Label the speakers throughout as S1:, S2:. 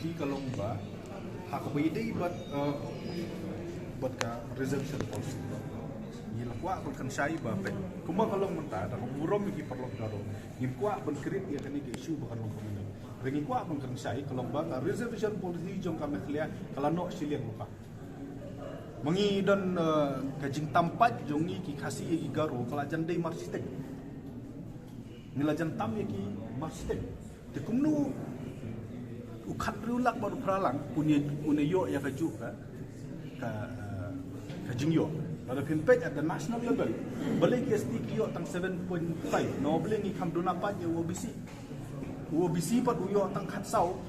S1: ki kalong ba hakabidi but ka reservation policy ni lakwa kan syai ba pe kuma kalong menta da burom ki perlu garo ni kwa ban krit ya kan ki issue ba kalong komen ringi kwa ban kan syai kalong ba ka reservation policy jong ka mekhlia kala no siliang lupa mangi dan kajing tampat jongi ki khasi ki garo kala jandai marstek nilajan tam ki marstek te kumnu ukat rulak baru peralang punya yo ya kaju ka jingyo pada pinpet at the national level balik ST yo tang 7.5 no beli ni kam dona pa je OBC pat yo tang khatsau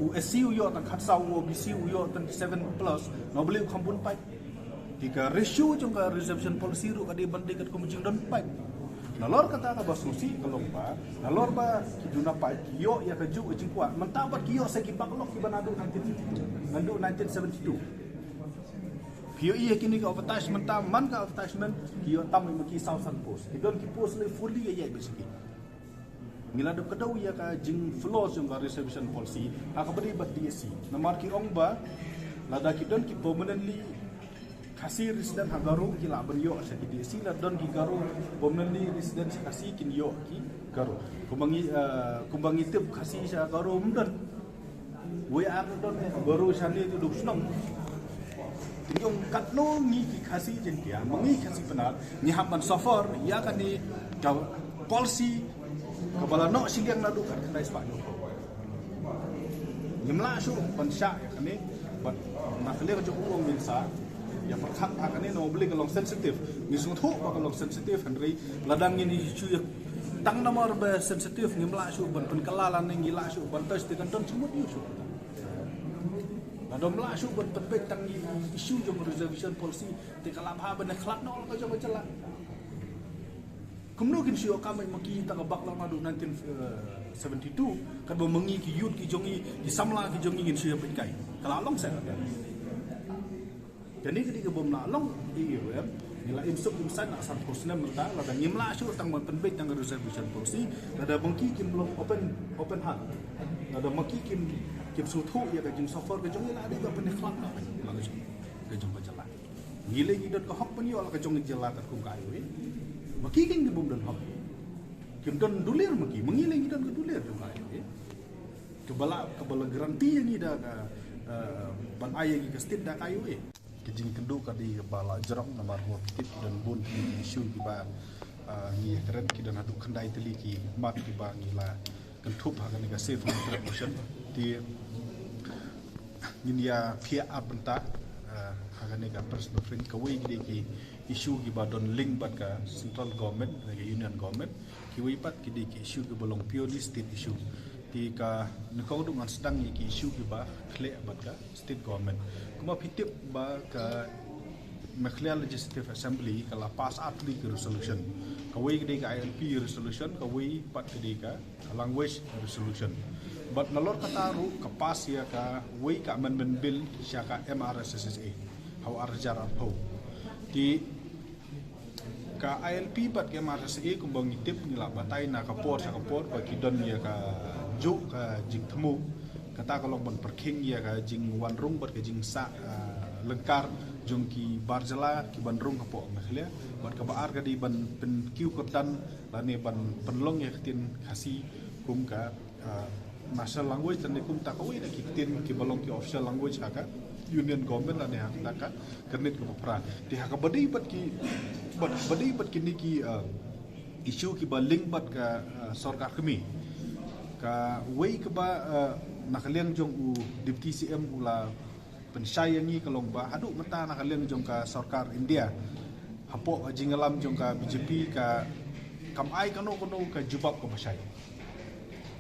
S1: USC yo tang khatsau OBC yo tang 7 plus no beli kam bun pa tiga ratio jong ka reservation policy ru ka di banding kat kumjing don pa nalor kata ka basusi kalong ba nalor ba kiduna pa kiyo ya kaju ujing kwa mentabat kiyo sa kibaklok ki banado 1972 kiyo iya kini ka advertisement ta man ka advertisement kiyo tam maki Southern Post kidon ki post le fully ya basically ngila do kadaw ya ka jing flaws yung reservation policy akabari bat DSC namar ki ong ba lada kidon ki permanently kasih resident hagaru kila benyo sa ki DSC la don ki garu permanently resident kasih kin yo ki garu kumbangi tip kasih sa garu mdan we ar don garu sani tu dusnong yung katno ni ki kasih jentia mangi kasih benar ni hamban safar ya kan di policy kabala no siliang nadu kan dai spa nyemla su pansha ya kan ni bat nakhle jo uang minsa ya perkhat akan no beli kalong sensitif ni sungthu ba kalong sensitif henry ladang ini chu tang nomor ba sensitif nyemla su ban penkalalan ni ngila su ban tes ti kan ton semut yu su ladom la su ban penbek tang isu jong reservation policy ti kalap ha ban khlat no ka jong chala kumno kin sio kamai maki ta ka bakla madu 1972 kan bo mengi ki yut ki jongi di samla ki jongi ngin sio pekai kala long sa jadi ketika bom lalong IUM nila imsuk imsan asal posna merta lada ngimla su tang penbek tang reservation policy lada bangki kim belum open hand lada maki kim suthu ya kajing safar kajong ila ada ba peniklat na lalu kajong bajala ngile ngidot ko hok penyo la kajong jela kat kum kayu maki king bom don hok kim don dulir maki mengile ngidot ko dulir do kayu kebala garanti yang ida ka ban aye ki stid da kayu kejing kendu kadi bala jerong nomor motif dan bun isu kiba ngi keren ki dan adu kendai teli ki mat kiba ngila kentup ha kan ga safe contribution di India pia abenta ha kan ga personal friend ka wi ki isu kiba don link bat ka central government ga union government ki wi pat ki ki isu ki bolong purely state issue ti ka nakau dungan sedang ki isu kiba khle bat ka state government kuma pitip ba ka Mekhlia Legislative Assembly kala pass atli ke resolution kawai gede ka ILP resolution kawai pat gede ka language resolution but nalor kataru ka pass ya ka wai ka amendment bill sya ka MRSSA how arjar ho di ka ILP pat ke MRSSA kumbang itip nila batay na kapor sa kapor bagi don ya ka ju ka jing temu kata kalau ban perking ya ka jing wanrung bat ka jing sa lengkar jong ki barjala ki bandrung kapo mekhlia bat ka baar ka di ban pen kiu kotan lane ban penlong ya kitin khasi kum ka national language dan kum ta ka wi na kitin ki balong ki official language ha ka union government lane ha ka kernit ko pra di ha ka badi bat ki ni ki issue ki ba link bat ka sarkar kami ka wi ka ba nakaliang jong u deputy CM ula pensyayangi kalong ba hadu mata nakaliang jong ka sarkar India hapo jingalam jong ka BJP ka kam ai kano ka jubab ka basay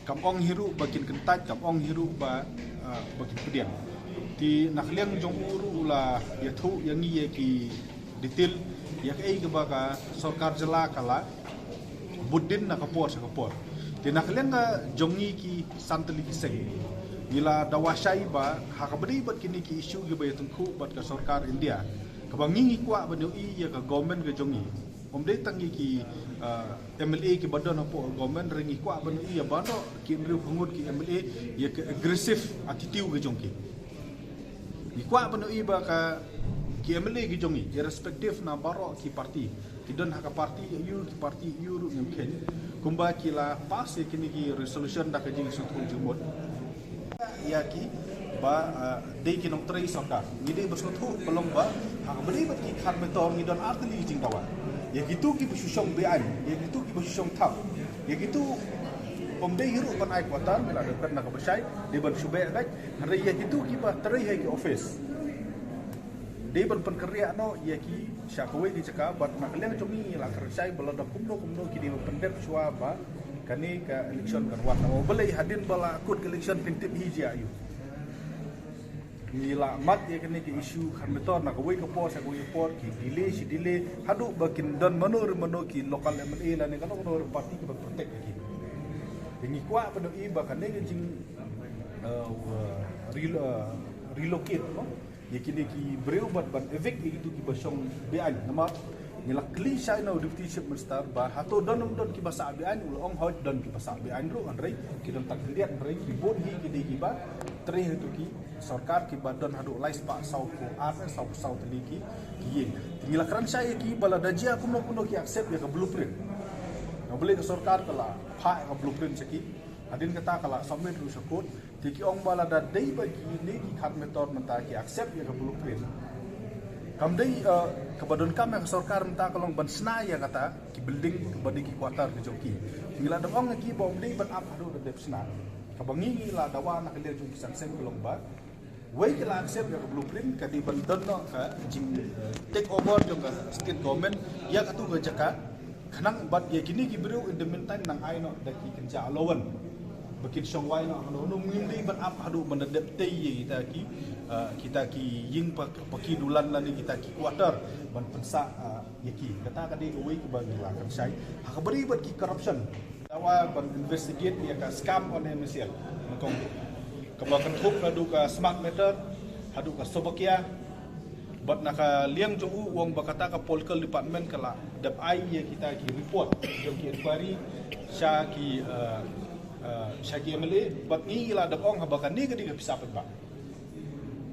S1: kam ong hiru bakin kentat kam ong hiru ba bakin pediang ti nakaliang jong uru ula yathu yangi ye ki detail yak ai ka ba ka sarkar jala kala budin na kapor sa kapor ti nakaliang ka jongi ki santali ki seng nila dawasai ba hakabadi bat kini ki isu ge ba tengku bat ka sarkar India ka bangingi kwa ba i ya ka government ge jongi Omdei tangi ki MLA ki badan apa government ringi kwa ban iya bano ki mriu pengut ki MLA ya ke aggressive attitude ke jongki. Ki kwa ban iba ka ki MLA ki jongi irrespective na baro ki parti. Ki don haka parti you ki parti you ru ngem ken. Kumba ki la pas ya kini ki resolution da ka jing sutu jumot. Ya ki ba dei ki nom trei sokar. Ngide bersutu belum ba hak beli bat ki khat beton ngidon arteli jing tawa. Ya gitu ki bersusung bean, ya gitu ki bersusung tap. Ya gitu omdei hiru ban ai kuatan bila ada nak bersai dia ban subek gai. Hari ya gitu ki ba teri hai ki office. Dia ban pen kerja no ya ki syakwe ki caka bat nak leng cumi la kersai bala da kumdo ki dia pendek sua ba kani ka election kan wat no belai hadin bala kut ke election pintip hiji ayu. Nila mat ya kini ke isu kan betul nak wei ke pos aku report ki delay hadu bakin dan menur ki lokal MLA lah ni kalau menur parti ke protect lagi. Ini kuat pada iba kan ni jing relocate no. Ya kini ki berubat ban evict itu ki basong bean nama nila kli sai no deputy chief minister ba hato don ki basa bean ulong hot don ki basa bean ro anrei ki don tak lihat anrei ki bon hi ki di ba tre itu ki सरकार की बादन हदो लाइस पा साउ को आर साउ साउ तली की ये tinggal keran saya ki bala dajia kuno ki accept ya ke blueprint ngabeli ke सरकार kala pha ke blueprint seki adin kata kala submit ru sakut tiki ong bala da dei bagi ni ki khat method menta ki accept ya ke blueprint kam dei ke badan kam ya ke सरकार menta kalong ban sna ya kata ki building badi ki quarter ke joki tinggal da ong ki bom dei ban up hadu da sna kabangi la dawa nak le jong kisang sem kalong ba wei ke accept ya blueprint ka di banton no ka jing take over jong ka state government ya ka tu jaka khanang bat ya kini ki bru in the meantime nang ai no da ki kenja alowan bakin song wai no no ngim di ban up hadu ban dep te ye kita ki ying paki dulan la ni kita ki quarter ban pensa ya ki kata ka di wei ke bagi la kan sai ha beri bat ki corruption dawa ban investigate ya ka scam on MCL makong kebakan hub hadu ka smart meter hadu ka sobakia bat naka liang jong wong bakata ka political department kala dap ai ya kita ki report jong ki inquiry sha ki MLA bat ni ila dap ong habakan ni gadi ka pisah ba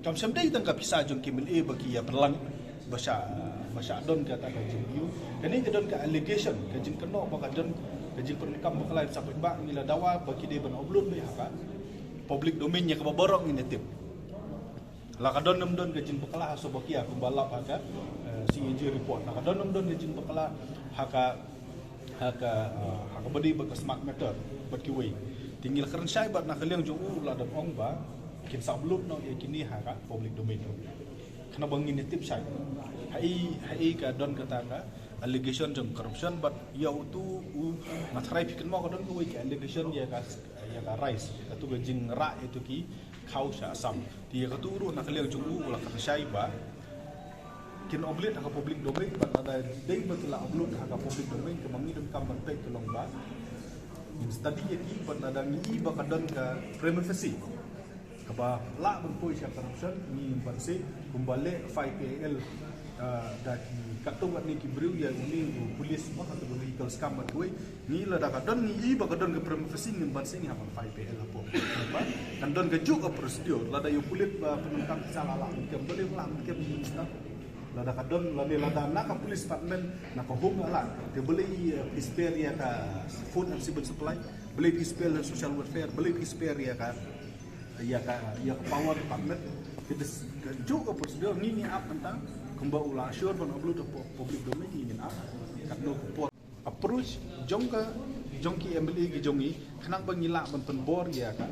S1: kam samdai tang ka pisah jong ki MLA bagi ya berlang basa don kata ka jing you kani ka don ka allegation ka jing keno baka don ka jing pernikam bakala sampai ba ngila dawa bagi dia ban upload be haka public domain nya kebaborong ini tip. Lakadon namdon ke jin bekala so bakia kumbalap haka CAG report. Lakadon namdon ke jin bekala haka badi bak smart meter bat kiwei. Tinggal keren sai bat nak liang jong la dam ong ba kin sablut no ya kini haka public domain. Kena bangin ini tip sai. Hai ka don kata ka allegation jong corruption but ya utu matrai pikin mo kadon kuwei ka allegation ya ka rise katu gajing ra itu ki khau sha asam ti ka turu nak liang jungu ula ka sai ba kin oblit ka public domain but ada dei batla upload ka public domain ke mangi don kam ban pek kelong ba in study ya ki but ada ngi ba kadon ka privacy ka ba la ban poi sha corruption ni ban se kumbale 5PL da ki katungat ni ki briu ya ni polis mo atau vehicle scam bat gue ni la da kadon ni ba kadon ke privacy ni ban sing ha 5PL apo ba kan don ke juk prosedur la da yo kulit ba penungkam salah la ke boleh lang ke minister la da kadon la ni la da nak police department nak home la ke boleh spare ya ka food and civil supply boleh spare social welfare boleh spare ya ka power department kita juk prosedur ni apa tentang kumba ulang sure ban upload public domain ingin katno approach jongki MLA gi jongi khnang bangila ban penbor ya ka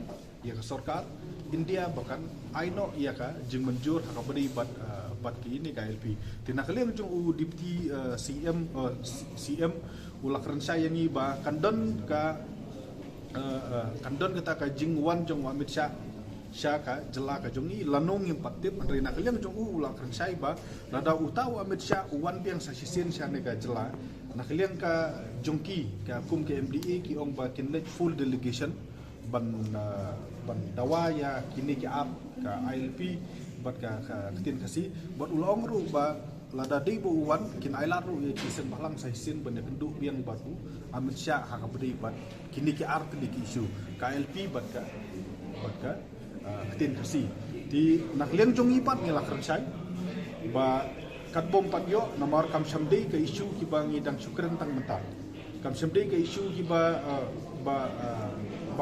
S1: sarkar India bahkan aino ya ka jing menjur haka beri bat ki ini ka LP tinakalian jong deputy CM ulak rensa yangi ba kandon kata ka jing wan jong Amit Syaka jela ka jongi lanong yang patip rina kalian jong ulang kan sai ba lada utau Amit Syah wan biang sa sisin sya ne ka jela na kalian ka jongki ka kum ke MDA ki ong ba kin full delegation ban dawa ya kini ki ap ka ILP bat ka tin kasi bat ulong ru ba lada di buwan kin ailar ru ye kisen balang sai sin benda kenduk biang batu Amit Shah ha kabri bat kini ki art di ki isu KLP bat ka ketin kasi di nakliang jong ipat ngila kerjai ba kat bom pat yo nomor kam samdei ke isu ki bangi dang syukran tang mentah kam samdei ke isu ki ba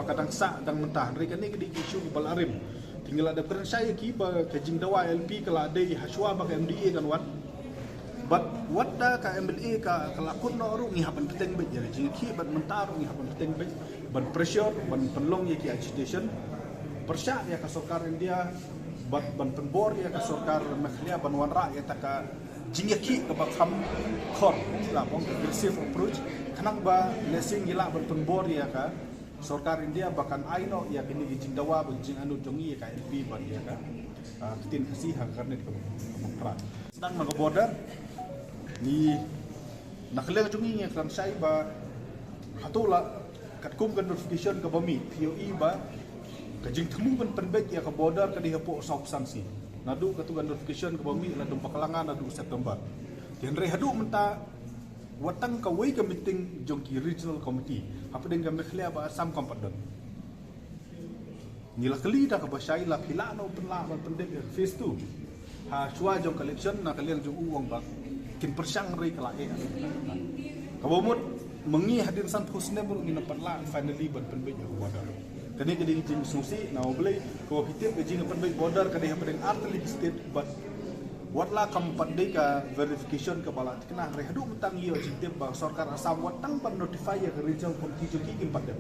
S1: kadang sa dang mentah mereka ni ke di isu ki balarim tinggal ada kerjai ki ba ke jing dawa LP kala ada haswa ba MDA kan wan but what da ka MLA ka kelakun no ru ngi hapan peteng be jadi jing ki ban mentar ngi hapan peteng be ban pressure ban penlong ye ki agitation persya ya ka sokar India ban penbor ya ka sokar makhlia ban wanra ya taka jing ki ka bakham khor la bong aggressive approach kanang ba lesing gila ban penbor ya ka sokar India bahkan aino ya kini jing dawa ban jing anu jongi ya ka LP ban ya ka ketin kasih hak karnet ka mokra sedang mga border ni nakhleng chungi nge kram sai ba hatula katkum kan notification ka bami POE ba kajing temu kan penbek ya ka border ka dihapo sok sanksi nadu katugan notification ka bami la dum pakalangan nadu September genre hadu menta watang ka wei ka meeting jongki regional committee apa deng ka mekhlia ba sam kompadon nila kali da ka basai la pila no penla ban pendek phase 2 ha chua jong collection na kalian jong uang ba kin persyang rei kala e kabomut mengi hadir san husne bur ngina panla finally ban penbej border kani kadi jing susi na oblei ko hitip jing penbej border kadi hapadeng artli state but watla kam pandai ka verification ka bala kena re hadu mentang yo jitip ba sarkar asam watang pan notify ya regional committee joki kim padem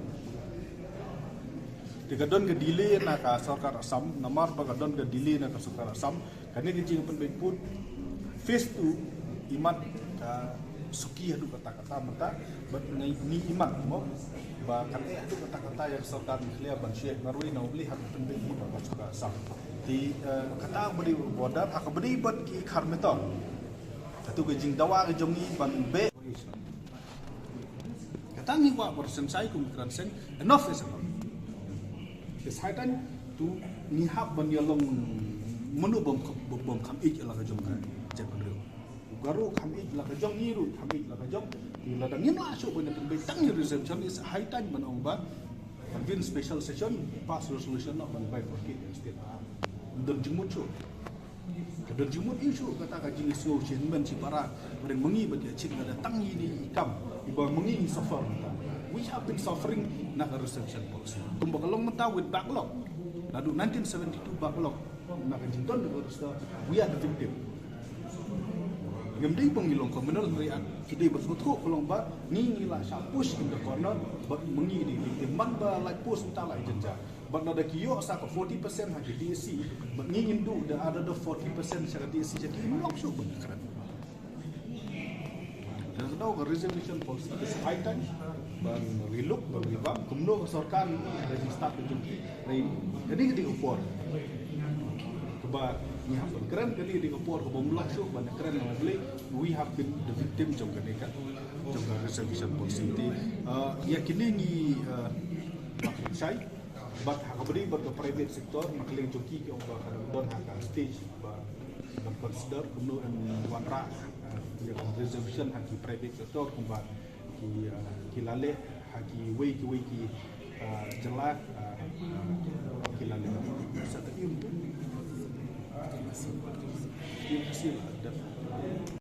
S1: digadon ke delay na ka sarkar asam namar ba gadon ke delay na ka sarkar asam kani jing penbej put phase 2 iman ka suki hadu kata-kata mata but ni iman mo ba kan hadu kata-kata yang sarkar niklia ban syekh narwi na ubli hadu pendek ni ba suka sam di kata beri border hak beri bat ki kharmeton tu ke jing dawa ke jongi ban be kata ni wa person sai kum transen enough is enough is high time tu ni hab ban yalong menu bom kham ik la ke jong kan jet ban garu kami la ka jong ni ru kami la ka jong ni la dang la shu ban ben tang ni reception is high time ban ong ba convene special session pass resolution not ban by for kid state don jimut shu don jimut issue kata ka jing so chen ban ci para bereng mengi ba dia chin la tang ni ikam iba mengi suffer we have been suffering na ka reception policy tumba kalong mata with backlog ladu 1972 backlog na ka jing don we are the victim Gemdei pengilong komunal meriak kidai betul kolong ba ni la sha push in the corner but mengi di man ba like push ta like jenja but na da kiyo sa ka 40% ha DSC but ni indu the other 40% sa DSC jadi melok shu ben keren dan sedau resolution policy is high time ban relook ban revamp kumno sarkar register jumki jadi di upor ba ni happen keren kali di upor ko bomlak shu ban keren na beli we have been the victim jong kan kan jong resolution policy ya kini ni sai but ha kabri but the private sector makling joki ke ba don ha stage ba consider kumno and wanra ya resolution ha ki private sector kumba ki lale ha ki wei ki jelak ki lale sa ta Terima kasih.